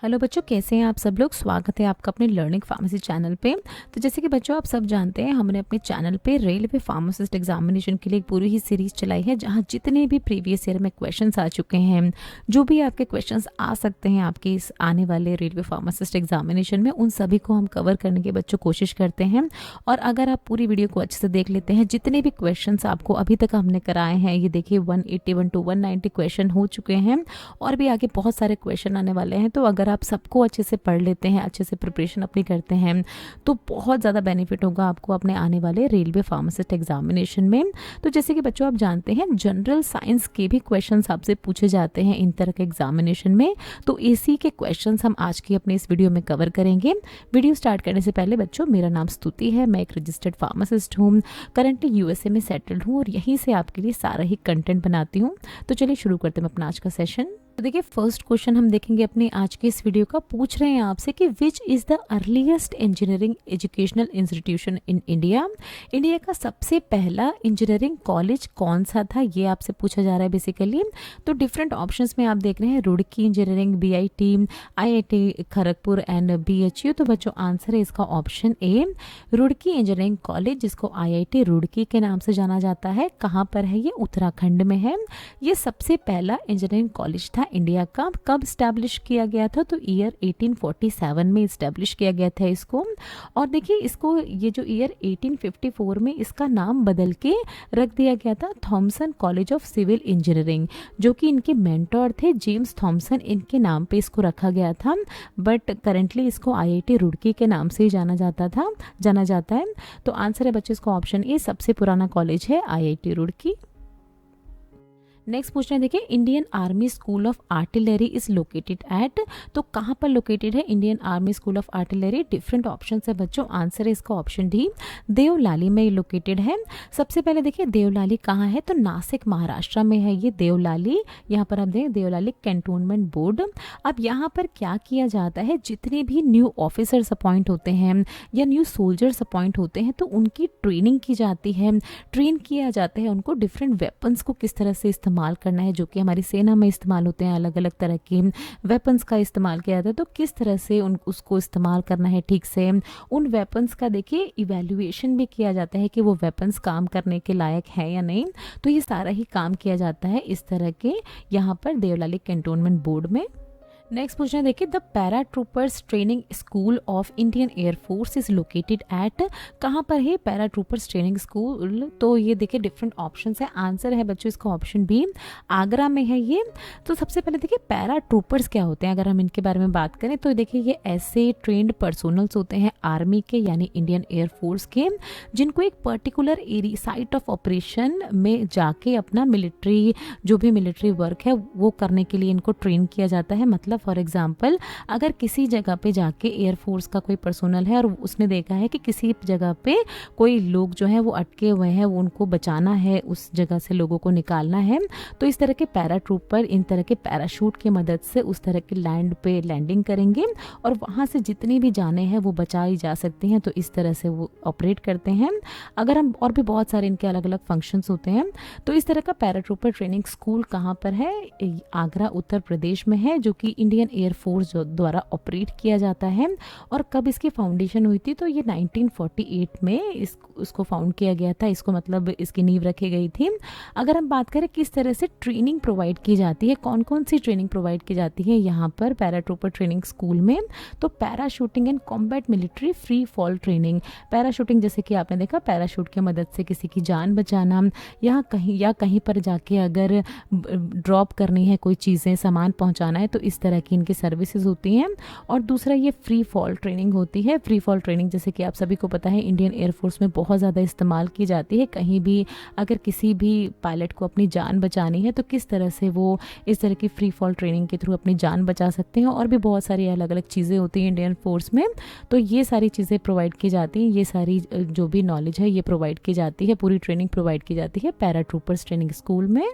Hello बच्चों, कैसे हैं आप सब लोग। स्वागत है आपका अपने लर्निंग फार्मेसी चैनल पे। तो जैसे कि बच्चों आप सब जानते हैं, हमने अपने चैनल पे रेलवे फार्मासिस्ट एग्जामिनेशन के लिए एक पूरी ही सीरीज चलाई है, जहां जितने भी प्रीवियस ईयर में क्वेश्चंस आ चुके हैं, जो भी आपके क्वेश्चंस आ सकते हैं आपके इस आने वाले रेलवे फार्मासिस्ट एग्जामिनेशन में, उन सभी को हम कवर करने की बच्चों कोशिश करते हैं। और अगर आप पूरी वीडियो को अच्छे से देख लेते हैं, जितने भी क्वेश्चन आपको अभी तक हमने कराए हैं, ये देखिए 181 to 190 क्वेश्चन हो चुके हैं और भी आगे बहुत सारे क्वेश्चन आने वाले हैं। तो अगर आप सबको अच्छे से पढ़ लेते हैं, अच्छे से प्रिपरेशन अपनी करते हैं, तो बहुत ज़्यादा बेनिफिट होगा आपको अपने आने वाले रेलवे फार्मासिस्ट एग्जामिनेशन में। तो जैसे कि बच्चों आप जानते हैं, जनरल साइंस के भी क्वेश्चंस आपसे पूछे जाते हैं इन तरह के एग्जामिनेशन में। तो इसी के क्वेश्चंस हम आज की अपने इस वीडियो में कवर करेंगे। वीडियो स्टार्ट करने से पहले बच्चों, मेरा नाम स्तुति है, मैं एक रजिस्टर्ड फार्मासिस्ट हूँ, करंटली यूएसए में सेटल्ड हूँ और यहीं से आपके लिए सारा ही कंटेंट बनाती हूँ। तो चलिए शुरू करते हैं अपना आज का सेशन। तो देखिए, फर्स्ट क्वेश्चन हम देखेंगे अपने आज के इस वीडियो का। पूछ रहे हैं आपसे कि which is the earliest engineering educational institution in India. India का सबसे पहला इंजीनियरिंग कॉलेज कौन सा था, ये आपसे पूछा जा रहा है बेसिकली। तो डिफरेंट ऑप्शंस में आप देख रहे हैं, Roorkee engineering, BIT, IIT Kharagpur and BHU. तो बच्चों आंसर है इसका option A, Roorkee engineering college, जिसको आईआईटी रुड़की के नाम से जाना जाता है। कहाँ पर है ये? उत्तराखंड में है। ये सबसे पहला इंजीनियरिंग कॉलेज था इंडिया का। कब स्टैब्लिश किया गया था? तो ईयर 1847 में स्टैब्लिश किया गया था इसको। और देखिए, इसको ये जो ईयर 1854 में इसका नाम बदल के रख दिया गया था Thomson college of civil engineering, जो कि इनके मेंटोर थे जेम्स थॉमसन, इनके नाम पे इसको रखा गया था। बट करेंटली इसको आईआईटी रुड़की के नाम से ही जाना जाता है। तो आंसर है बच्चों इसका ऑप्शन ए, सबसे पुराना कॉलेज है आईआईटी रुड़की। नेक्स्ट पूछ रहे हैं, देखिए, Indian army school of artillery is located at. तो कहाँ पर लोकेटेड है Indian army school of artillery? Different option है बच्चों, आंसर है इसका ऑप्शन डी, देवलाली में लोकेटेड है। सबसे पहले देखिए देवलाली कहाँ है, तो नासिक महाराष्ट्र में है ये देवलाली। यहाँ पर आप देखें देवलाली कैंटोनमेंट बोर्ड। अब यहाँ पर क्या किया जाता है, जितने भी न्यू ऑफिसर्स अपॉइंट होते हैं या न्यू सोल्जर्स अपॉइंट होते हैं, तो उनकी ट्रेनिंग की जाती है, ट्रेन किया जाता है उनको डिफरेंट वेपन्स को किस तरह से इस्तेमाल करना है, जो कि हमारी सेना में इस्तेमाल होते हैं। अलग अलग तरह के वेपन्स का इस्तेमाल किया जाता है, तो किस तरह से उसको इस्तेमाल करना है ठीक से। उन वेपन्स का देखिए इवैल्यूएशन भी किया जाता है कि वो वेपन्स काम करने के लायक है या नहीं। तो ये सारा ही काम किया जाता है इस तरह के यहाँ पर देवलाली कैंटोनमेंट बोर्ड में। नेक्स्ट पूछना है, देखिए, the para troopers training school of Indian air force is located at. कहाँ पर है पैरा ट्रूपर्स ट्रेनिंग स्कूल? तो ये देखिए डिफरेंट ऑप्शंस है, आंसर है बच्चों इसका ऑप्शन बी, आगरा में है ये। तो सबसे पहले देखिए पैरा ट्रूपर्स क्या होते हैं, अगर हम इनके बारे में बात करें तो देखिए ये ऐसे ट्रेंड पर्सोनल्स होते हैं आर्मी के यानी इंडियन एयरफोर्स के, जिनको एक particular area site of operation में जाके अपना मिलिट्री जो भी मिलिट्री वर्क है वो करने के लिए इनको ट्रेन किया जाता है। मतलब फॉर एग्जाम्पल, अगर किसी जगह पे जाके एयरफोर्स का कोई पर्सोनल है और उसने देखा है कि किसी जगह पे कोई लोग जो हैं वो अटके हुए हैं, वो उनको बचाना है, उस जगह से लोगों को निकालना है, तो इस तरह के पैरा ट्रूपर इन तरह के पैराशूट की मदद से उस तरह के लैंड पे लैंडिंग करेंगे और वहाँ से जितनी भी जाने हैं वो बचाई जा सकती हैं। तो इस तरह से वो ऑपरेट करते हैं। अगर हम और भी बहुत सारे इनके अलग अलग फंक्शंस होते हैं। तो इस तरह का पैरा ट्रूपर ट्रेनिंग स्कूल कहाँ पर है? आगरा उत्तर प्रदेश में है, जो कि इंडियन एयरफोर्स द्वारा ऑपरेट किया जाता है। और कब इसकी फाउंडेशन हुई थी? तो ये 1948 में इसको फाउंड किया गया था, इसको मतलब इसकी नींव रखी गई थी। अगर हम बात करें किस तरह से ट्रेनिंग प्रोवाइड की जाती है, कौन कौन सी ट्रेनिंग प्रोवाइड की जाती है यहाँ पर पैरा ट्रूपर ट्रेनिंग स्कूल में, तो parachuting and combat military free fall training. Parachuting जैसे कि आपने देखा, पैराशूट की मदद से किसी की जान बचाना, या कहीं पर जाके अगर ड्रॉप करनी है कोई चीज़ें, सामान पहुँचाना है, तो इस तरह की इनकी सर्विसेज होती हैं। और दूसरा ये फ्री फॉल ट्रेनिंग होती है। फ्री फॉल ट्रेनिंग जैसे कि आप सभी को पता है इंडियन एयरफोर्स में बहुत ज़्यादा इस्तेमाल की जाती है। कहीं भी अगर किसी भी पायलट को अपनी जान बचानी है तो किस तरह से वो इस तरह की फ्री फॉल ट्रेनिंग के थ्रू अपनी जान बचा सकते हैं। और भी बहुत सारी अलग अलग चीज़ें होती हैं इंडियन फोर्स में, तो ये सारी चीज़ें प्रोवाइड की जाती हैं। ये सारी जो भी नॉलेज है ये प्रोवाइड की जाती है, पूरी ट्रेनिंग प्रोवाइड की जाती है पैरा ट्रूपर्स ट्रेनिंग स्कूल में।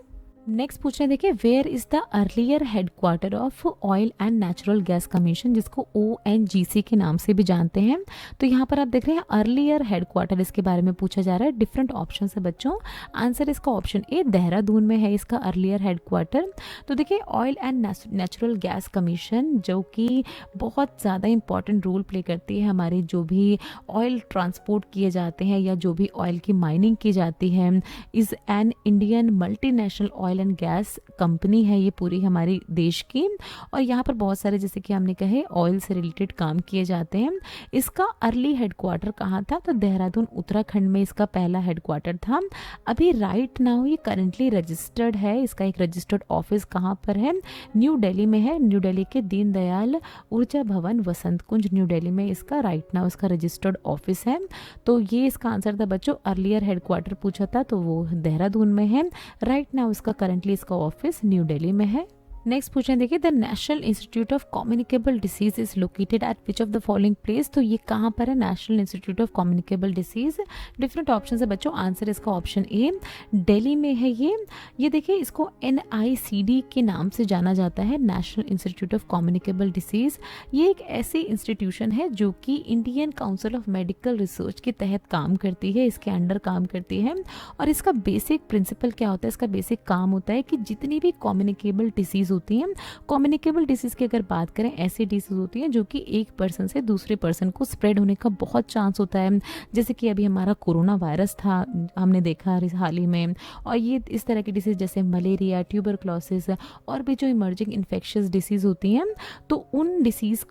नेक्स्ट पूछ रहे हैं, देखिए where is the earlier headquarter of oil and natural gas commission, जिसको ONGC के नाम से भी जानते हैं। तो यहाँ पर आप देख रहे हैं अर्लियर हेडक्वार्टर, इसके बारे में पूछा जा रहा है। डिफरेंट ऑप्शन है बच्चों, आंसर इसका ऑप्शन ए देहरादून में है इसका अर्लियर हेडक्वार्टर। तो देखिए oil and natural gas commission जो कि बहुत ज़्यादा इंपॉर्टेंट रोल प्ले करती है, हमारे जो भी ऑयल ट्रांसपोर्ट किए जाते हैं या जो भी ऑयल की माइनिंग की जाती है, is an Indian multinational oil and gas company है ये पूरी हमारी देश की। और यहाँ पर बहुत सारे जैसे कि हमने कहे ऑयल से रिलेटेड काम किए जाते हैं। इसका अर्ली हेडक्वार्टर कहाँ था, तो देहरादून उत्तराखंड में इसका पहला हेडक्वार्टर था। अभी राइट नाउ ये करंटली रजिस्टर्ड है, इसका एक रजिस्टर्ड ऑफिस कहाँ पर है, न्यू दिल्ली में है। न्यू दिल्ली के दीनदयाल ऊर्जा भवन वसंत कुंज न्यू दिल्ली में इसका राइट नाउ इसका रजिस्टर्ड ऑफिस है। तो ये इसका आंसर था बच्चों, अर्लियर हेडक्वार्टर पूछा था तो वो देहरादून में है। राइट नाउ इसका करंटली इसका ऑफिस न्यू दिल्ली में है। नेक्स्ट पूछ रहे हैं, देखिए the national institute of communicable disease is located at which of the following place. तो ये कहाँ पर है, national institute of communicable disease. Different option है बच्चों, आंसर इसका ऑप्शन ए दिल्ली में है ये देखिए इसको NICD के नाम से जाना जाता है, national institute of communicable disease. ये एक ऐसी इंस्टीट्यूशन है जो कि Indian council of medical research के तहत काम करती है, इसके अंडर काम करती है। और इसका बेसिक प्रिंसिपल क्या होता है, इसका बेसिक काम होता है कि जितनी भी कम्युनिकेबल डिसीज होती हैं, कम्युनिकेबल डिसीज की अगर बात करें, ऐसी डिसीज होती हैं जो कि एक पर्सन से दूसरे पर्सन को स्प्रेड होने का बहुत चांस होता है। जैसे कि अभी हमारा कोरोना वायरस था, हमने देखा हाल ही में। और ये इस तरह की डिसीज जैसे मलेरिया, ट्यूबरक्लोसिस और भी जो इमर्जिंग इन्फेक्शियस डिसीज होती हैं, तो उन डिसीज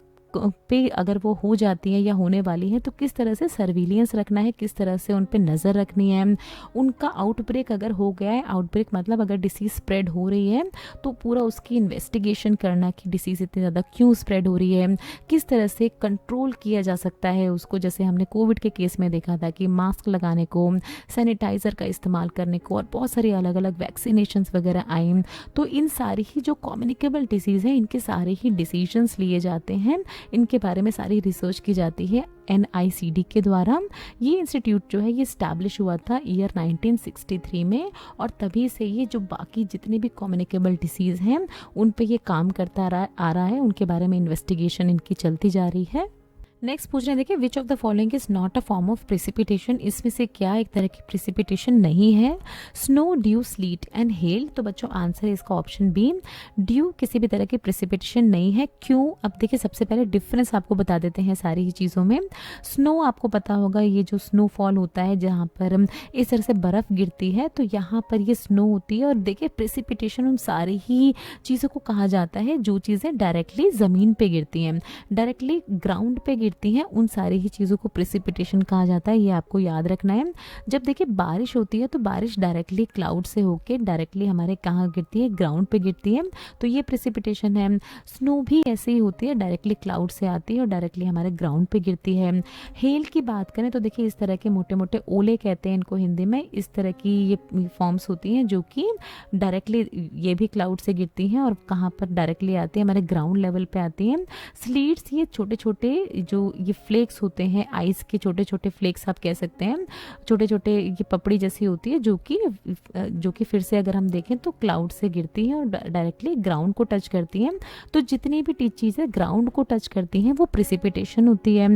पे अगर वो हो जाती है या होने वाली है तो किस तरह से सर्विलियंस रखना है, किस तरह से उन पे नज़र रखनी है। उनका आउटब्रेक अगर हो गया है, आउटब्रेक मतलब अगर डिसीज़ स्प्रेड हो रही है तो पूरा उसकी इन्वेस्टिगेशन करना कि डिसीज़ इतनी ज़्यादा क्यों स्प्रेड हो रही है, किस तरह से कंट्रोल किया जा सकता है उसको। जैसे हमने कोविड के केस में देखा था कि मास्क लगाने को, सैनिटाइज़र का इस्तेमाल करने को और बहुत सारी अलग अलग वैक्सीनेशंस वगैरह आई। तो इन सारी ही जो कम्युनिकेबल डिसीज़ हैं, इनके सारे ही डिसीजंस लिए जाते हैं, इनके बारे में सारी रिसर्च की जाती है NICD के द्वारा। ये इंस्टीट्यूट जो है ये इस्टेब्लिश हुआ था ईयर 1963 में, और तभी से ये जो बाकी जितने भी कम्युनिकेबल डिसीज़ हैं उन पे ये काम करता आ रहा है, उनके बारे में इन्वेस्टिगेशन इनकी चलती जा रही है। नेक्स्ट पूछ रहे हैं, देखिए which of the following is not a form of precipitation, इसमें से क्या एक तरह की प्रेसिपिटेशन नहीं है, snow, due, slit and hell. तो बच्चों आंसर है इसका ऑप्शन बी, ड्यू किसी भी तरह की प्रेसिपिटेशन नहीं है। क्यों, अब देखिए सबसे पहले डिफरेंस आपको बता देते हैं सारी ही चीज़ों में। स्नो आपको पता होगा, ये जो स्नोफॉल होता है जहाँ पर इस तरह से बर्फ़ गिरती है तो यहाँ पर ये स्नो होती है। और देखिए प्रेसिपिटेशन उन सारी ही चीज़ों को कहा जाता है जो चीज़ें डायरेक्टली ज़मीन पे गिरती हैं, डायरेक्टली ग्राउंड पे गिरती हैं, उन सारी ही चीज़ों को प्रेसिपिटेशन कहा जाता है। ये आपको याद रखना है। जब देखिए बारिश होती है तो बारिश डायरेक्टली क्लाउड से होके डायरेक्टली हमारे कहाँ गिरती है, ग्राउंड पे गिरती है, तो ये प्रेसिपिटेशन है। स्नो भी ऐसे ही होती है, डायरेक्टली क्लाउड से आती है और डायरेक्टली हमारे ग्राउंड पे गिरती है। हेल की बात करें तो देखिए इस तरह के मोटे मोटे ओले कहते हैं इनको हिंदी में, इस तरह की ये फॉर्म्स होती हैं जो कि डायरेक्टली ये भी क्लाउड से गिरती हैं और कहाँ पर डायरेक्टली आती है, हमारे ग्राउंड लेवल पे आती हैं। स्लीट्स ये छोटे छोटे जो ये फ्लेक्स होते हैं, आइस के छोटे छोटे फ्लेक्स आप कह सकते हैं, छोटे छोटे ये पपड़ी जैसी होती है जो कि फिर से अगर हम देखें तो क्लाउड से गिरती हैं और डायरेक्टली ग्राउंड को टच करती हैं। तो जितनी भी चीज़ें ग्राउंड को टच करती हैं वो प्रेसिपिटेशन होती है।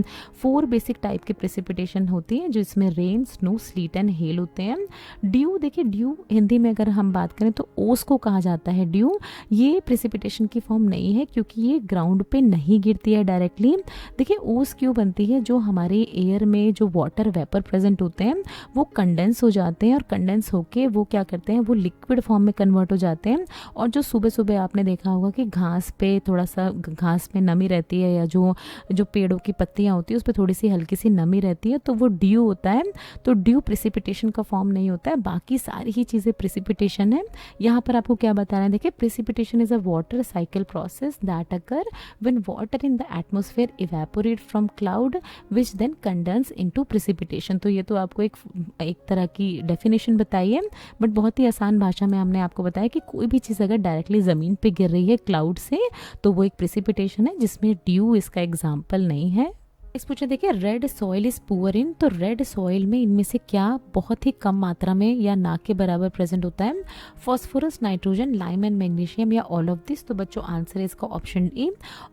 4 बेसिक टाइप की प्रेसिपिटेशन होती है जिसमें rain, snow, slit and hell होते हैं। ड्यू, देखिए ड्यू हिंदी में अगर हम बात करें तो ओस को कहा जाता है ड्यू। ये प्रेसिपिटेशन की फॉर्म नहीं है क्योंकि ये ग्राउंड पे नहीं गिरती है डायरेक्टली। देखिए ओस क्यों बनती है, जो हमारे एयर में जो वाटर वेपर प्रेजेंट होते हैं वो कंडेंस हो जाते हैं और कंडेंस होके वो क्या करते हैं, वो लिक्विड फॉर्म में कन्वर्ट हो जाते हैं। और जो सुबह सुबह आपने देखा होगा कि घास पे थोड़ा सा घास में नमी रहती है या जो पेड़ों की पत्तियां होती है उस पर थोड़ी सी हल्की सी नमी रहती है तो वो ड्यू होता है। तो ड्यू प्रेसिपिटेशन का फॉर्म नहीं होता है, बाकी सारी ही चीज़ें प्रेसिपिटेशन है। यहाँ पर आपको क्या बता रहे हैं, देखिए precipitation is a water cycle process that occur when water in the atmosphere evaporate from cloud which then condense into precipitation. तो ये तो आपको एक तरह की डेफिनेशन बताई है, बट बहुत ही आसान भाषा में हमने आपको बताया कि कोई भी चीज़ अगर डायरेक्टली ज़मीन पे गिर रही है क्लाउड से तो वो एक प्रेसिपिटेशन है जिसमें ड्यू इसका एग्जाम्पल नहीं है। नेक्स्ट पूछा देखिए red soil is poor in, तो रेड सॉइल में इनमें से क्या बहुत ही कम मात्रा में या ना के बराबर प्रेजेंट होता है? Phosphorus, nitrogen, lime and magnesium या ऑल ऑफ दिस? तो बच्चों आंसर है इसका option E,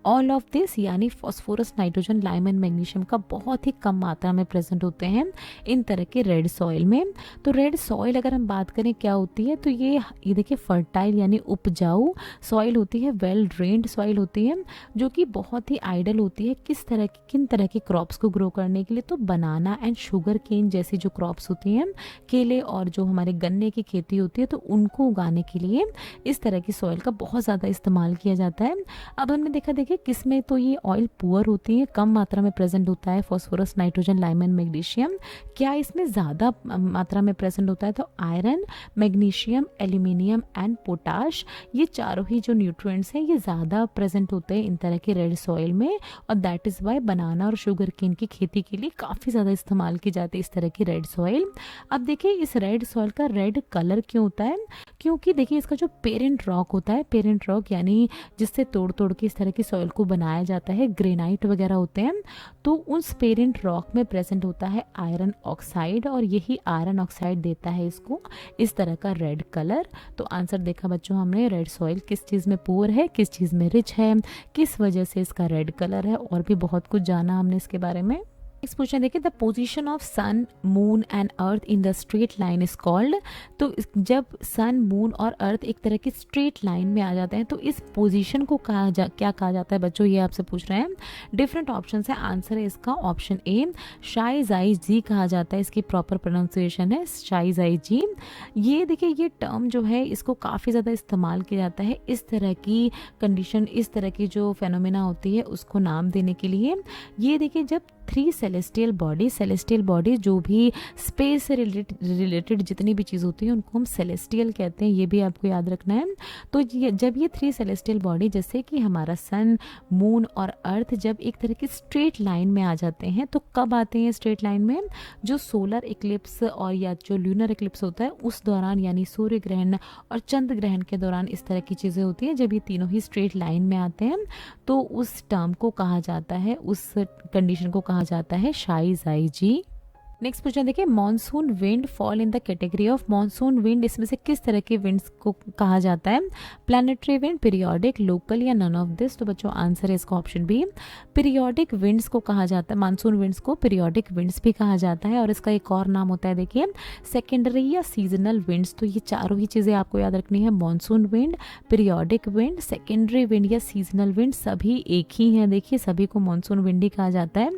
all of this, यानी phosphorus, nitrogen, lime and magnesium का बहुत ही कम मात्रा में प्रेजेंट होते हैं इन तरह के रेड सॉइल में। तो रेड सॉइल अगर हम बात करें क्या होती है, तो ये देखिए फर्टाइल यानी उपजाऊ सॉइल होती है, वेल ड्रेन्ड सॉइल होती है, जो कि बहुत ही आइडल होती है किन तरह के क्रॉप्स को ग्रो करने के लिए? तो बनाना एंड शुगर केन जैसी जो क्रॉप्स होती हैं, केले और जो हमारे गन्ने की खेती होती है, तो उनको उगाने के लिए इस तरह की सॉइल का बहुत ज़्यादा इस्तेमाल किया जाता है। अब हमने देखा देखिए किसमें तो ये ऑयल पुअर होती है, कम मात्रा में प्रेजेंट होता है phosphorus, nitrogen, lime and magnesium. क्या इसमें ज़्यादा मात्रा में प्रेजेंट होता है? तो iron, magnesium, aluminium and potash, ये चारों ही जो न्यूट्रिएंट्स हैं ये ज़्यादा प्रेजेंट होते हैं इन तरह के रेड सॉइल में, और दैट इज़ वाई बनाना और शुगर केन की खेती के लिए काफ़ी ज़्यादा इस्तेमाल की जाती है इस तरह की रेड सॉइल। अब देखिए इस रेड सॉइल का रेड कलर क्यों होता है? क्योंकि देखिए इसका जो पेरेंट रॉक होता है, पेरेंट रॉक यानी जिससे तोड़ तोड़ के इस तरह की सॉइल को बनाया जाता है, ग्रेनाइट वगैरह होते हैं, तो उस पेरेंट रॉक में प्रेजेंट होता है आयरन ऑक्साइड, और यही आयरन ऑक्साइड देता है इसको इस तरह का रेड कलर। तो आंसर देखा बच्चों हमने, रेड सॉइल किस चीज़ में पुअर है, किस चीज़ में रिच है, किस वजह से इसका रेड कलर है, और भी बहुत कुछ जाना हमने इसके बारे में। नेक्स्ट क्वेश्चन देखिए the position of sun, moon and earth in the straight line is called. तो जब सन, मून और अर्थ एक तरह की स्ट्रेट लाइन में आ जाते हैं तो इस पोजीशन को क्या कहा जाता है बच्चों, ये आपसे पूछ रहे हैं। डिफरेंट ऑप्शन है, आंसर है इसका ऑप्शन ए, शाइज़ाई जी कहा जाता है, इसकी प्रॉपर प्रोनाउंसिएशन है शाइज़ाई जी। ये देखिए ये टर्म जो है इसको काफ़ी ज़्यादा इस्तेमाल किया जाता है इस तरह की कंडीशन, इस तरह की जो फेनोमेना होती है उसको नाम देने के लिए। ये देखिए जब 3 सेलेस्टियल बॉडी जो भी स्पेस से रिलेटेड जितनी भी चीज़ होती है उनको हम सेलेस्टियल कहते हैं, ये भी आपको याद रखना है। तो जब ये 3 सेलेस्टियल बॉडी जैसे कि हमारा सन, मून और अर्थ जब एक तरह की स्ट्रेट लाइन में आ जाते हैं, तो कब आते हैं स्ट्रेट लाइन में? जो सोलर इक्लिप्स और या जो ल्यूनर इक्लिप्स होता है उस दौरान, यानी सूर्य ग्रहण और चंद्र ग्रहण के दौरान इस तरह की चीज़ें होती हैं। जब ये तीनों ही स्ट्रेट लाइन में आते हैं तो उस टर्म को कहा जाता है, उस कंडीशन को कहा जाता है शाइज़ाई जी। नेक्स्ट क्वेश्चन देखिए monsoon wind fall in the category of monsoon wind, इसमें से किस तरह के विंड्स को कहा जाता है? प्लानिटरी विंड, पीरियोडिक, लोकल या नन ऑफ दिस? तो बच्चों आंसर है इसका ऑप्शन बी, पीरियोडिक विंड्स को कहा जाता है, मानसून विंड्स को पीरियोडिक विंड्स भी कहा जाता है। और इसका एक और नाम होता है देखिए सेकेंडरी या सीजनल विंड्स। तो ये चारों ही चीज़ें आपको याद रखनी है, monsoon wind, periodic wind, secondary wind या सीजनल विंड, सभी एक ही हैं, देखिए सभी को मॉनसून विंड ही कहा जाता है।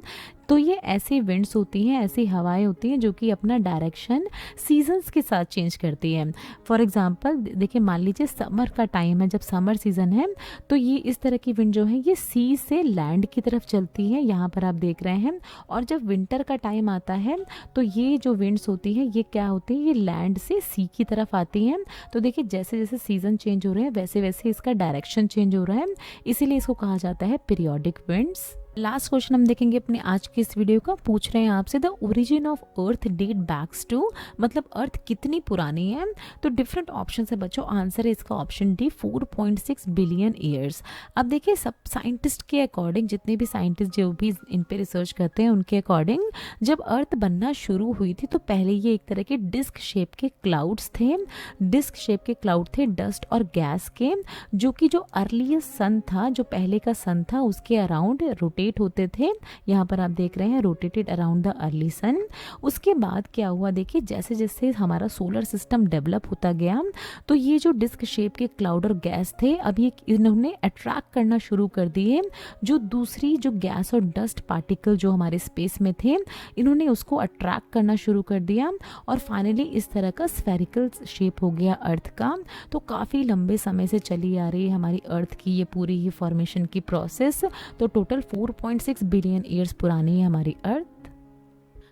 तो ये ऐसी विंड्स होती हैं, ऐसी हवाएं होती हैं जो कि अपना डायरेक्शन सीजन्स के साथ चेंज करती हैं। फॉर एग्जांपल देखिए मान लीजिए समर का टाइम है, जब समर सीज़न है तो ये इस तरह की विंड जो है ये सी से लैंड की तरफ चलती है, यहाँ पर आप देख रहे हैं। और जब विंटर का टाइम आता है तो ये जो विंड्स होती हैं ये क्या होती है, ये लैंड से सी की तरफ आती हैं। तो देखिए जैसे जैसे सीज़न चेंज हो रहे हैं वैसे वैसे इसका डायरेक्शन चेंज हो रहा है, इसीलिए इसको कहा जाता है पीरियोडिक विंड्स। लास्ट क्वेश्चन हम देखेंगे अपने आज की इस वीडियो का, पूछ रहे हैं आपसे the origin of earth date backs to, मतलब अर्थ कितनी पुरानी है? तो डिफरेंट ऑप्शन है बच्चों, आंसर है इसका ऑप्शन डी 4.6 बिलियन ईयर्स। अब देखिए सब साइंटिस्ट के अकॉर्डिंग, जितने भी साइंटिस्ट जो भी इन पे रिसर्च करते हैं उनके अकॉर्डिंग जब अर्थ बनना शुरू हुई थी तो पहले ये एक तरह के डिस्क शेप के क्लाउड्स थे, डिस्क शेप के क्लाउड थे डस्ट और गैस के, जो कि जो अर्लीस्ट सन था, जो पहले का सन था उसके अराउंड रोटेट होते थे। यहाँ पर आप देख रहे हैं रोटेटेड अराउंड द अर्ली सन। उसके बाद क्या हुआ देखिए जैसे जैसे हमारा सोलर सिस्टम डेवलप होता गया तो ये जो डिस्क शेप के क्लाउड और गैस थे अब ये इन्होंने अट्रैक्ट करना शुरू कर दिए, जो दूसरी जो गैस और डस्ट पार्टिकल जो हमारे स्पेस में थे इन्होंने उसको अट्रैक्ट करना शुरू कर दिया और फाइनली इस तरह का स्फेरिकल शेप हो गया अर्थ का। तो काफ़ी लंबे समय से चली आ रही है हमारी अर्थ की ये पूरी ही फॉर्मेशन की प्रोसेस। तो टोटल 4.6 बिलियन ईयर्स पुरानी है हमारी अर्थ।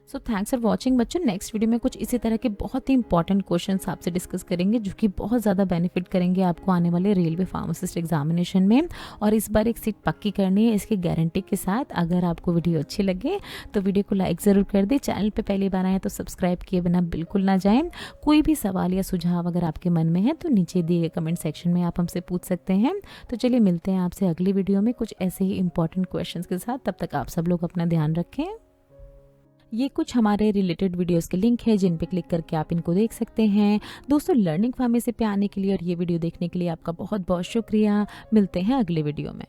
सो थैंक्स फॉर वॉचिंग बच्चों। नेक्स्ट वीडियो में कुछ इसी तरह के बहुत ही इंपॉर्टेंट क्वेश्चंस आपसे डिस्कस करेंगे जो कि बहुत ज़्यादा बेनिफिट करेंगे आपको आने वाले रेलवे फार्मासिस्ट एग्जामिनेशन में। और इस बार एक सीट पक्की करनी है इसकी गारंटी के साथ। अगर आपको वीडियो अच्छी लगे तो वीडियो को लाइक ज़रूर कर दें। चैनल पे पहली बार आए तो सब्सक्राइब किए बिना बिल्कुल ना जाएं। कोई भी सवाल या सुझाव अगर आपके मन में है तो नीचे दिए गए कमेंट सेक्शन में आप हमसे पूछ सकते हैं। तो चलिए मिलते हैं आपसे अगली वीडियो में कुछ ऐसे ही इंपॉर्टेंट क्वेश्चंस के साथ। तब तक आप सब लोग अपना ध्यान रखें। ये कुछ हमारे रिलेटेड वीडियोस के लिंक है जिन पे क्लिक करके आप इनको देख सकते हैं। दोस्तों, लर्निंग फार्मेसी पे आने के लिए और ये वीडियो देखने के लिए आपका बहुत बहुत शुक्रिया। मिलते हैं अगले वीडियो में।